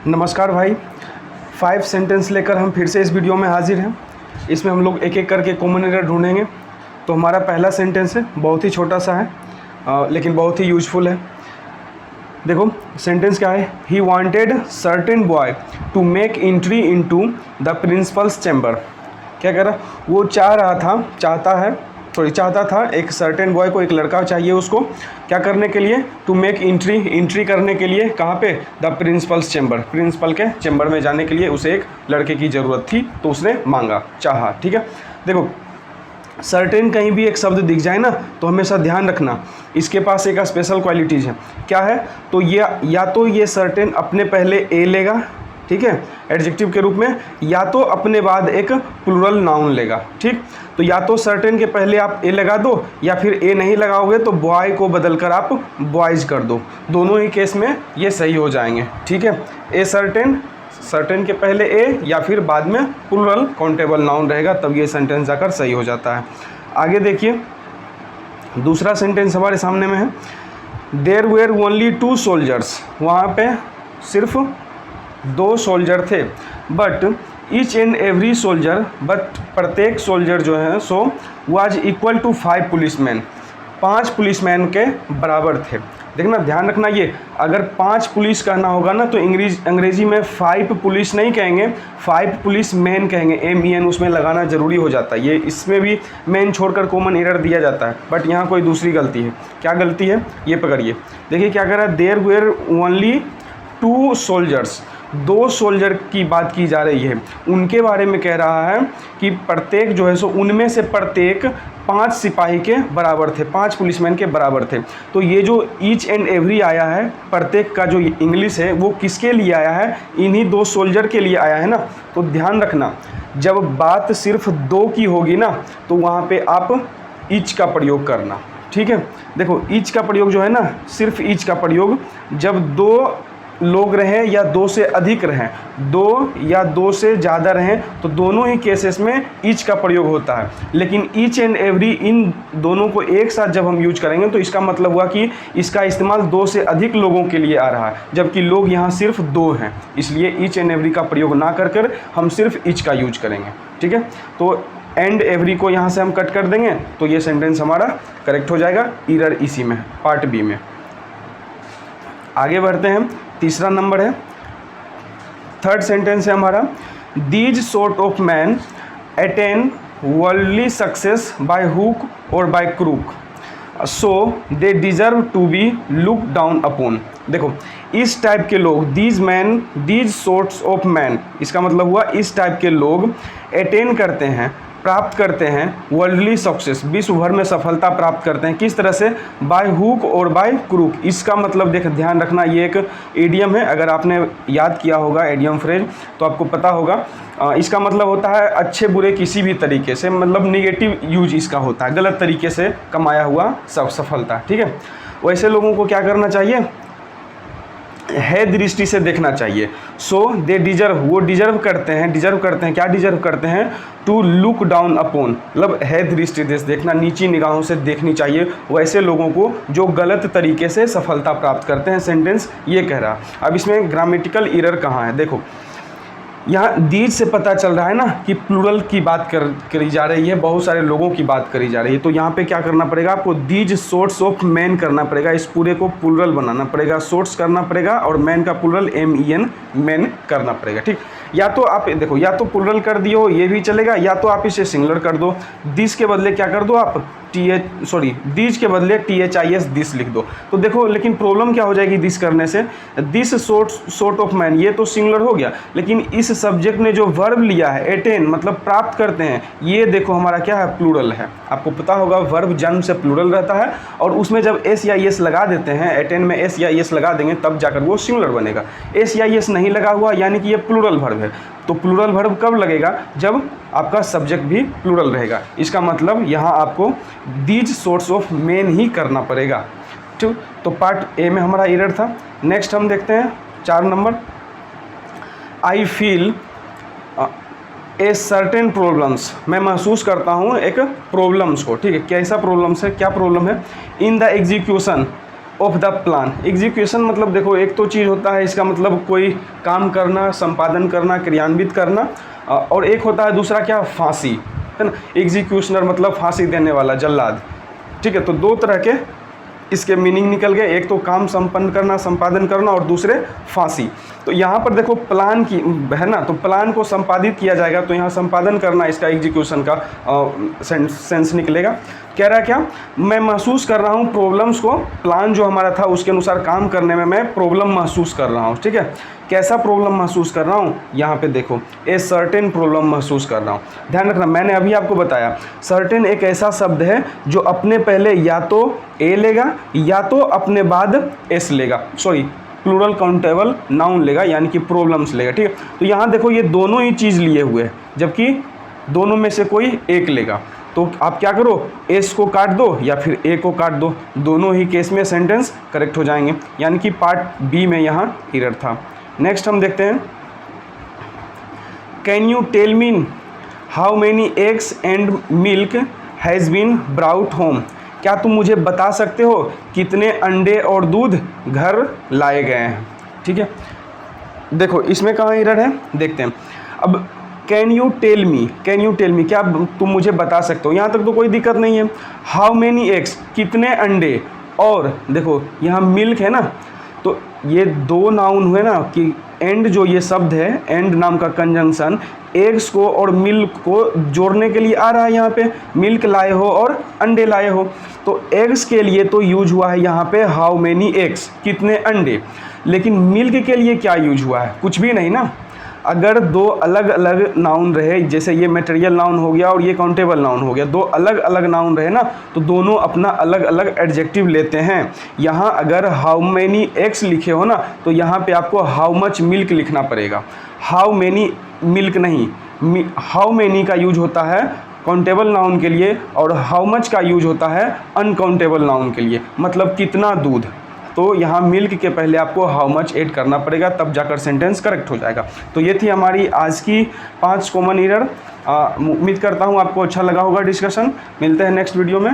नमस्कार भाई। 5 सेंटेंस लेकर हम फिर से इस वीडियो में हाजिर हैं। इसमें हम लोग एक एक करके कॉमन एरर ढूंढेंगे। तो हमारा पहला सेंटेंस है, बहुत ही छोटा सा है लेकिन बहुत ही यूजफुल है। देखो सेंटेंस क्या है, he wanted certain boy to make entry into the principal's chamber. क्या कह रहा, वो चाहता था एक सर्टेन बॉय को, एक लड़का चाहिए उसको क्या करने के लिए, टू मेक एंट्री करने के लिए। कहाँ पे, द प्रिंसिपल्स चैम्बर, प्रिंसिपल के चैम्बर में जाने के लिए उसे एक लड़के की ज़रूरत थी, तो उसने मांगा, चाहा। ठीक है, देखो सर्टेन कहीं भी एक शब्द दिख जाए ना तो हमेशा ध्यान रखना इसके पास एक स्पेशल क्वालिटीज़ है। क्या है, तो ये या तो ये सर्टेन अपने पहले ए लेगा, ठीक है, एडजेक्टिव के रूप में, या तो अपने बाद एक प्लूरल नाउन लेगा। ठीक, तो या तो सर्टेन के पहले आप ए लगा दो, या फिर ए नहीं लगाओगे तो बॉय को बदलकर आप बॉयज़ कर दो। दोनों ही केस में ये सही हो जाएंगे। ठीक है, ए सर्टेन के पहले ए या फिर बाद में प्लूरल काउंटेबल नाउन रहेगा, तब ये सेंटेंस जाकर सही हो जाता है। आगे देखिए, दूसरा सेंटेंस हमारे सामने में है, देयर वेयर ओनली 2 सोल्जर्स। वहाँ पे सिर्फ 2 सोल्जर थे, but each and every soldier, but प्रत्येक सोल्जर जो है so was equal to 5 policeman, 5 policeman के बराबर थे। देखना, ध्यान रखना, ये अगर 5 पुलिस कहना होगा ना तो अंग्रेजी में 5 पुलिस नहीं कहेंगे, 5 पुलिस मैन कहेंगे, MEN उसमें लगाना ज़रूरी हो जाता है। ये इसमें भी मैन छोड़कर कॉमन एरर दिया जाता है, बट यहाँ कोई दूसरी गलती है। क्या गलती है, ये पकड़िए। देखिए क्या कह रहा है, there were only 2 soldiers, 2 soldier की बात की जा रही है, उनके बारे में कह रहा है कि प्रत्येक जो है सो उनमें से प्रत्येक 5 सिपाही के बराबर थे, 5 पुलिसमैन के बराबर थे। तो ये जो ईच एंड एवरी आया है, प्रत्येक का जो इंग्लिश है वो किसके लिए आया है, इन्हीं 2 सोल्जर के लिए आया है ना। तो ध्यान रखना, जब बात सिर्फ 2 की होगी ना तो वहाँ पे आप ईच का प्रयोग करना। ठीक है, देखो ईच का प्रयोग जो है ना, सिर्फ ईच का प्रयोग जब 2 लोग रहें या 2 से अधिक रहें, 2 या 2 से ज़्यादा रहें, तो दोनों ही केसेस में ईच का प्रयोग होता है। लेकिन ईच एंड एवरी, इन दोनों को एक साथ जब हम यूज करेंगे तो इसका मतलब हुआ कि इसका इस्तेमाल 2 से अधिक लोगों के लिए आ रहा है, जबकि लोग यहाँ सिर्फ 2 हैं। इसलिए ईच एंड एवरी का प्रयोग ना कर हम सिर्फ ईच का यूज करेंगे। ठीक है, तो एंड एवरी को यहाँ से हम कट कर देंगे तो ये सेंटेंस हमारा करेक्ट हो जाएगा। एरर इसी में, पार्ट बी में। आगे बढ़ते हैं, तीसरा नंबर है, थर्ड सेंटेंस है हमारा, these sort of man attain worldly success by hook or by crook, so they deserve to be look down upon. देखो इस टाइप के लोग, दीज सॉर्ट्स ऑफ मैन, इसका मतलब हुआ इस टाइप के लोग अटेन करते हैं, प्राप्त करते हैं वर्ल्डली सक्सेस, विश्व भर में सफलता प्राप्त करते हैं। किस तरह से, bye hook or by crook. इसका मतलब ध्यान रखना, ये एक एडियम है, अगर आपने याद किया होगा एडियम फ्रेज तो आपको पता होगा। इसका मतलब होता है अच्छे बुरे किसी भी तरीके से, मतलब निगेटिव यूज इसका होता है, गलत तरीके से कमाया हुआ सफलता। ठीक है, वैसे लोगों को क्या करना चाहिए, है दृष्टि से देखना चाहिए। सो दे डिजर्व, वो डिजर्व करते हैं, क्या डिजर्व करते हैं, टू लुक डाउन अपॉन, मतलब है दृष्टि से देखना, नीची निगाहों से देखनी चाहिए वैसे लोगों को जो गलत तरीके से सफलता प्राप्त करते हैं। सेंटेंस ये कह रहा। अब इसमें ग्रामेटिकल एरर कहाँ है, देखो यहाँ दीज से पता चल रहा है ना कि प्लूरल की बात करी जा रही है, बहुत सारे लोगों की बात करी जा रही है। तो यहाँ पे क्या करना पड़ेगा आपको, दीज सोर्ट्स ऑफ मैन करना पड़ेगा, इस पूरे को प्लूरल बनाना पड़ेगा, सोर्ट्स करना पड़ेगा और मैन का प्लूरल MEN, मैन करना पड़ेगा। ठीक, या तो आप देखो, या तो प्लूरल कर दियो ये भी चलेगा, या तो आप इसे सिंगुलर कर दो, दिस के बदले क्या कर दो आप दीज के बदले THIS दिस लिख दो। तो देखो लेकिन प्रॉब्लम क्या हो जाएगी दिस करने से, दिस सॉर्ट ऑफ मैन, ये तो सिंगुलर हो गया, लेकिन इस सब्जेक्ट ने जो वर्ब लिया है अटेन, मतलब प्राप्त करते हैं, ये देखो हमारा क्या है, प्लूरल है। आपको पता होगा वर्ब जन्म से प्लूरल रहता है, और उसमें जब S या S लगा देते हैं, अटेन में S या S लगा देंगे तब जाकर वो सिंगुलर बनेगा। S या S नहीं लगा हुआ यानी कि ये प्लूरल वर्ब है। तो प्लूरल वर्ब कब लगेगा, जब आपका सब्जेक्ट भी प्लूरल रहेगा। इसका मतलब यहाँ आपको दीज सोर्ट्स ऑफ मैन ही करना पड़ेगा। ठीक, तो पार्ट ए में हमारा एरर था। नेक्स्ट हम देखते हैं 4 number, I feel a certain problems, मैं महसूस करता हूँ एक प्रॉब्लम्स को। ठीक है, कैसा प्रॉब्लम्स है, क्या प्रॉब्लम है, in the execution of the plan. Execution मतलब देखो, एक तो चीज़ होता है इसका मतलब कोई काम करना, संपादन करना, क्रियान्वित करना, और एक होता है दूसरा क्या, फांसी, है ना। एग्जीक्यूशनर मतलब फांसी देने वाला, जल्लाद, ठीक है। तो दो तरह के इसके मीनिंग निकल गए, एक तो काम संपन्न करना, संपादन करना, और दूसरे फांसी। तो यहाँ पर देखो प्लान की है ना, तो प्लान को संपादित किया जाएगा, तो यहाँ संपादन करना इसका एग्जीक्यूशन का सेंस निकलेगा। कह रहा है क्या, मैं महसूस कर रहा हूँ प्रॉब्लम्स को, प्लान जो हमारा था उसके अनुसार काम करने में मैं प्रॉब्लम महसूस कर रहा हूँ, ठीक है। कैसा प्रॉब्लम महसूस कर रहा हूँ, यहाँ पे देखो, ए सर्टेन प्रॉब्लम महसूस कर रहा हूँ। ध्यान रखना, मैंने अभी आपको बताया सर्टेन एक ऐसा शब्द है जो अपने पहले या तो ए लेगा या तो अपने बाद एस लेगा, सॉरी प्लूरल काउंटेबल नाउन लेगा, यानी कि प्रॉब्लम्स लेगा, ठीक है। तो यहाँ देखो ये दोनों ही चीज़ लिए हुए हैं, जबकि दोनों में से कोई एक लेगा, तो आप क्या करो, एस को काट दो या फिर ए को काट दो, दोनों ही केस में सेंटेंस करेक्ट हो जाएंगे, यानी कि पार्ट बी में यहाँ एरर था। नेक्स्ट हम देखते हैं, can you tell me how many eggs and milk has been brought home. क्या तुम मुझे बता सकते हो कितने अंडे और दूध घर लाए गए हैं, ठीक है। देखो इसमें कहाँ एरर है, देखते हैं। अब कैन यू टेल मी, क्या तुम मुझे बता सकते हो, यहाँ तक तो कोई दिक्कत नहीं है। हाउ मेनी एग्स, कितने अंडे, और देखो यहाँ मिल्क है ना, तो ये दो नाउन हुए ना, कि एंड जो ये शब्द है, एंड नाम का कंजंक्शन एग्स को और मिल्क को जोड़ने के लिए आ रहा है। यहाँ पे मिल्क लाए हो और अंडे लाए हो, तो एग्स के लिए तो यूज हुआ है यहाँ पे हाउ मेनी एग्स, कितने अंडे, लेकिन मिल्क के लिए क्या यूज हुआ है, कुछ भी नहीं ना। अगर दो अलग अलग नाउन रहे, जैसे ये मटेरियल नाउन हो गया और ये काउंटेबल नाउन हो गया, दो अलग अलग नाउन रहे ना, तो दोनों अपना अलग अलग एडजेक्टिव लेते हैं। यहाँ अगर हाउ मेनी एग्स लिखे हो ना, तो यहाँ पे आपको हाउ मच मिल्क लिखना पड़ेगा, हाउ मेनी मिल्क नहीं। हाउ मेनी का यूज होता है काउंटेबल नाउन के लिए, और हाउ मच का यूज होता है अनकाउंटेबल नाउन के लिए, मतलब कितना दूध। तो यहाँ मिल्क के पहले आपको हाउ मच ऐड करना पड़ेगा, तब जाकर सेंटेंस करेक्ट हो जाएगा। तो ये थी हमारी आज की 5 कॉमन एरर। उम्मीद करता हूँ आपको अच्छा लगा होगा डिस्कशन। मिलते हैं नेक्स्ट वीडियो में।